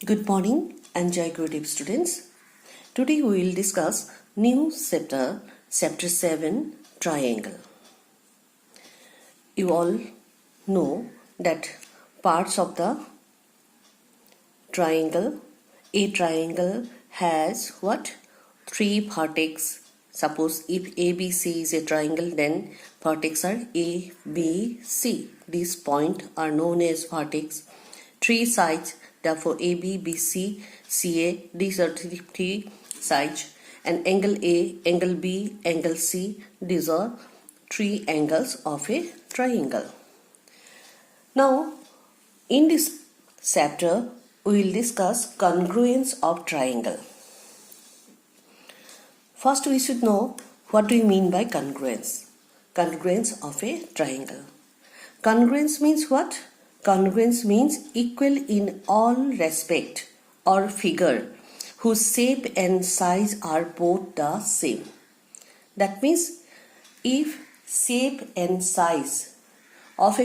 Good morning and Jai Gurudev students. Today we will discuss new chapter 7, Triangle. You all know that parts of the triangle. A triangle has what? 3 vertex. Suppose if ABC is a triangle, then vertex are A, B, C. These points are known as vertex. 3 sides, therefore AB, BC, CA, these are three sides, and angle A, angle B, angle C, these are 3 angles of a triangle. Now, in this chapter, we will discuss congruence of triangle. First, we should know what do we mean by congruence. Congruence of a triangle. Congruence means what? Congruence means equal in all respect or figure whose shape and size are both the same. That means if shape and size of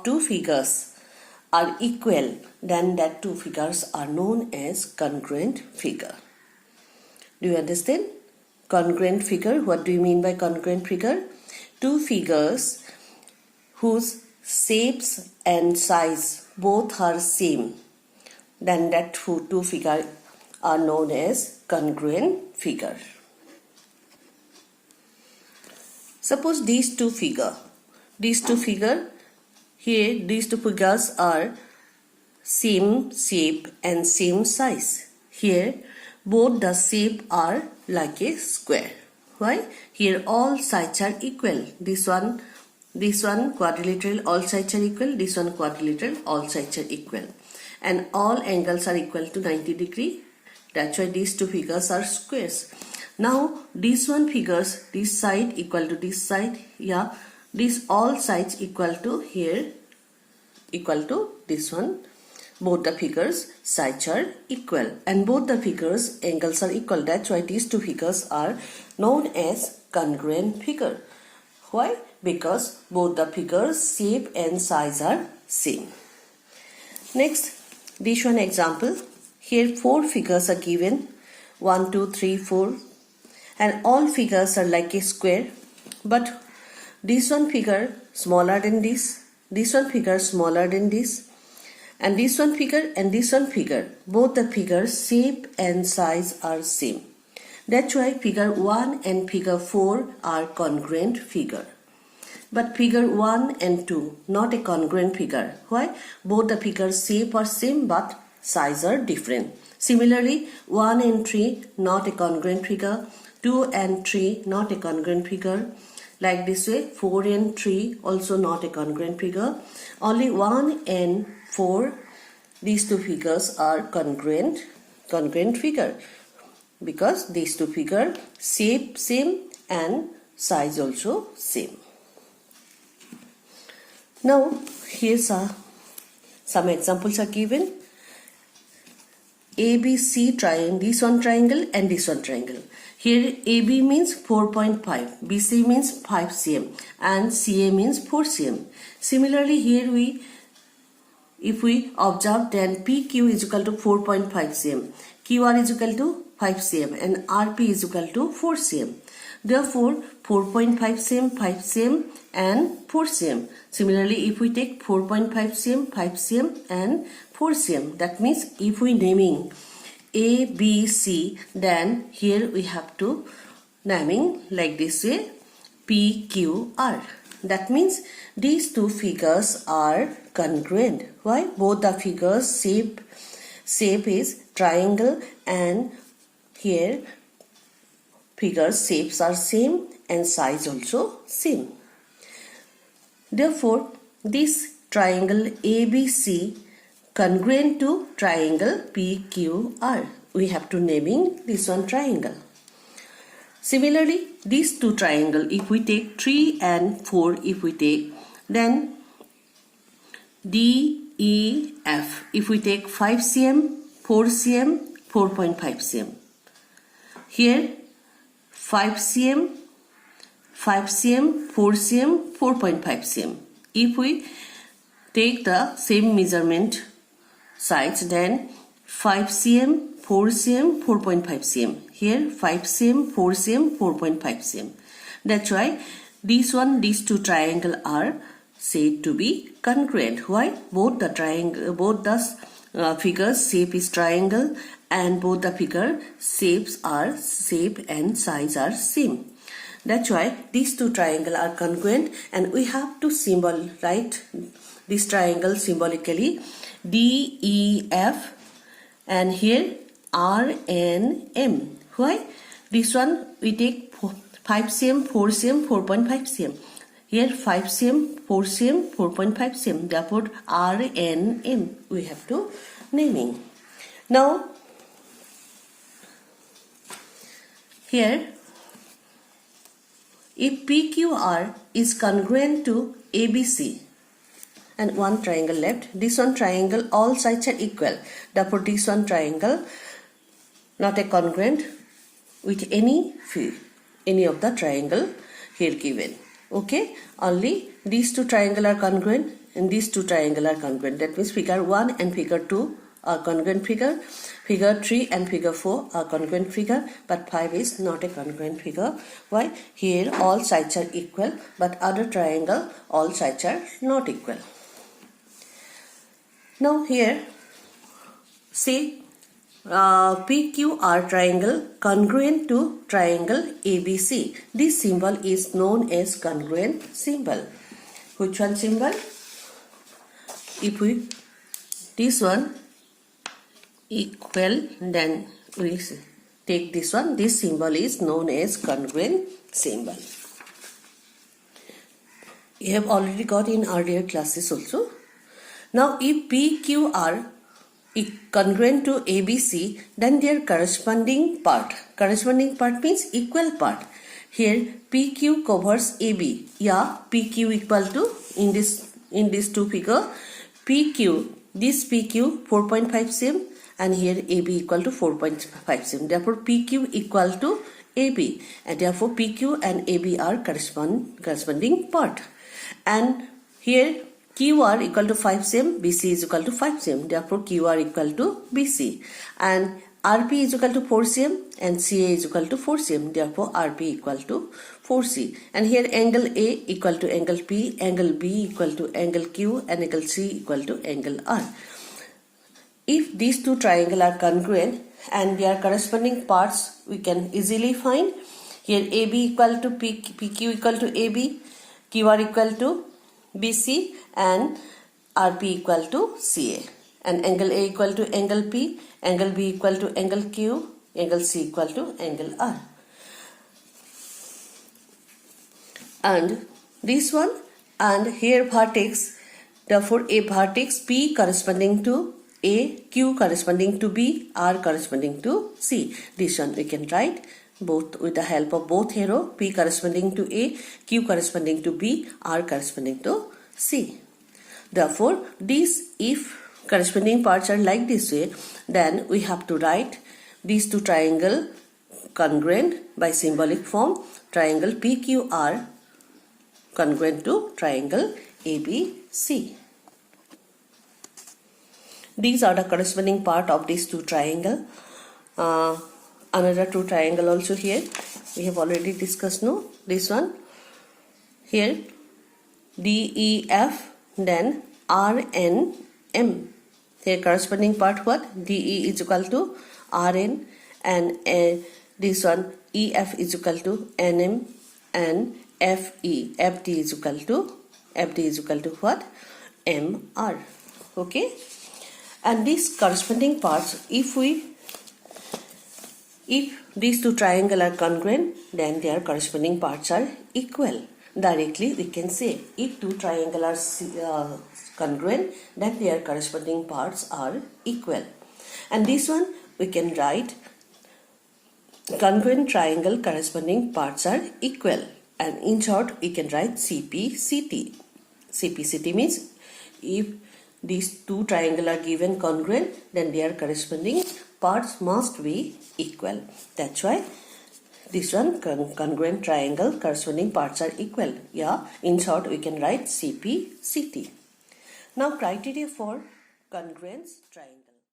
two figures are equal, then that two figures are known as congruent figure. Do you understand? Congruent figure, what do you mean by congruent figure? Two figures whose shapes and size both are same, then that two figures are known as congruent figure. Suppose these two figures are same shape and same size. Here both the shape are like a square. Why? Here all sides are equal. This one quadrilateral, all sides are equal. This one quadrilateral, all sides are equal. And all angles are equal to 90 degree. That's why these two figures are squares. Now, these one figures, this side equal to this side. Yeah, these all sides equal to here, equal to this one. Both the figures sides are equal. And both the figures angles are equal. That's why these two figures are known as congruent figure. Why? Because both the figures shape and size are same. Next, this one example. Here 4 figures are given. 1, 2, 3, 4. And all figures are like a square. But this one figure smaller than this. This one figure smaller than this. And this one figure and this one figure. Both the figures shape and size are same. That's why figure 1 and figure 4 are congruent figure. But figure 1 and 2 not a congruent figure. Why? Both the figures shape are same but size are different. Similarly, 1 and 3 not a congruent figure. 2 and 3 not a congruent figure. Like this way, 4 and 3 also not a congruent figure. Only 1 and 4, these two figures are congruent figure. Because these two figures shape same and size also same. Now, here's some examples are given. ABC triangle, this one triangle and this one triangle. Here AB means 4.5, BC means 5 cm and CA means 4 cm. Similarly, here if we observe, then PQ is equal to 4.5 cm, QR is equal to 5 cm and RP is equal to 4 cm. Therefore, 4.5 cm, 5 cm and 4 cm. Similarly, if we take 4.5 cm, 5 cm and 4 cm, that means if we naming A, B, C, then here we have to naming like this way, P, Q, R. That means these two figures are congruent. Why? Both the figures shape is triangle and here figures shapes are same and size also same. Therefore, this triangle ABC congruent to triangle PQR. We have to naming this one triangle. Similarly, these two triangle, if we take 3 and 4, if we take, then DEF, if we take 5 cm, 4 cm, 4.5 cm. Here 5 cm, 5 cm, 4 cm, 4.5 cm. If we take the same measurement sides, then 5 cm, 4 cm, 4.5 cm. Here 5 cm, 4 cm, 4.5 cm. That's why these two triangles are said to be congruent. Why? Both the figures shape is triangle and both the figure shape and size are same. That's why these two triangles are congruent, and we have to write this triangle symbolically DEF and here RNM. Why? This one we take 5 cm, 4 cm, 4.5 cm. Here 5 cm, 4 cm, 4.5 cm. Therefore RNM we have to naming. Now here if PQR is congruent to ABC and one triangle left, this one triangle all sides are equal. Therefore this one triangle not a congruent with any of the triangle here given. Okay, only these two triangles are congruent and these two triangles are congruent. That means figure 1 and figure 2 are congruent figure. Figure 3 and figure 4 are congruent figure, but 5 is not a congruent figure. Why? Here all sides are equal, but other triangle all sides are not equal. Now here say PQR triangle congruent to triangle ABC. This symbol is known as congruent symbol. Which one symbol? If we this one equal, then we take this one. This symbol is known as congruent symbol. You have already got in earlier classes also. Now if PQR is congruent to ABC, then their corresponding part means equal part. Here PQ covers AB. Yeah, PQ equal to in this two figure PQ, this PQ 4.5 cm and here AB equal to 4.5 cm. Therefore PQ equal to AB, and therefore PQ and AB are corresponding part. And here QR equal to 5 cm, BC is equal to 5 cm. Therefore QR equal to BC, and RP is equal to 4 cm and CA is equal to 4 cm. Therefore RP equal to 4C. And here angle A equal to angle P, angle B equal to angle Q, and angle C equal to angle R. If these two triangles are congruent and their corresponding parts we can easily find. Here AB equal to PQ equal to AB, QR equal to BC, and RP equal to CA. And angle A equal to angle P, angle B equal to angle Q, angle C equal to angle R. And this one, and here vertex, therefore a vertex P corresponding to A, Q corresponding to B, R corresponding to C. This one we can write both with the help of both arrow, P corresponding to A, Q corresponding to B, R corresponding to C. Therefore, if corresponding parts are like this way, then we have to write these two triangle congruent by symbolic form. Triangle PQR congruent to triangle ABC. These are the corresponding part of these two triangle. Another two triangle also here we have already discussed. No, this one here DEF, then RNM. Here corresponding part what? DE is equal to RN, and this one EF is equal to NM, and FD is equal to what? MR. Okay, and these corresponding parts, if these two triangles are congruent, then their corresponding parts are equal. Directly we can say if two triangles are congruent, then their corresponding parts are equal. And this one we can write congruent triangle corresponding parts are equal, and in short we can write CPCT. CPCT means if these two triangles are given congruent, then their corresponding parts must be equal. That's why this one congruent triangle corresponding parts are equal. Yeah, in short we can write CPCT. Now criteria for congruence triangle.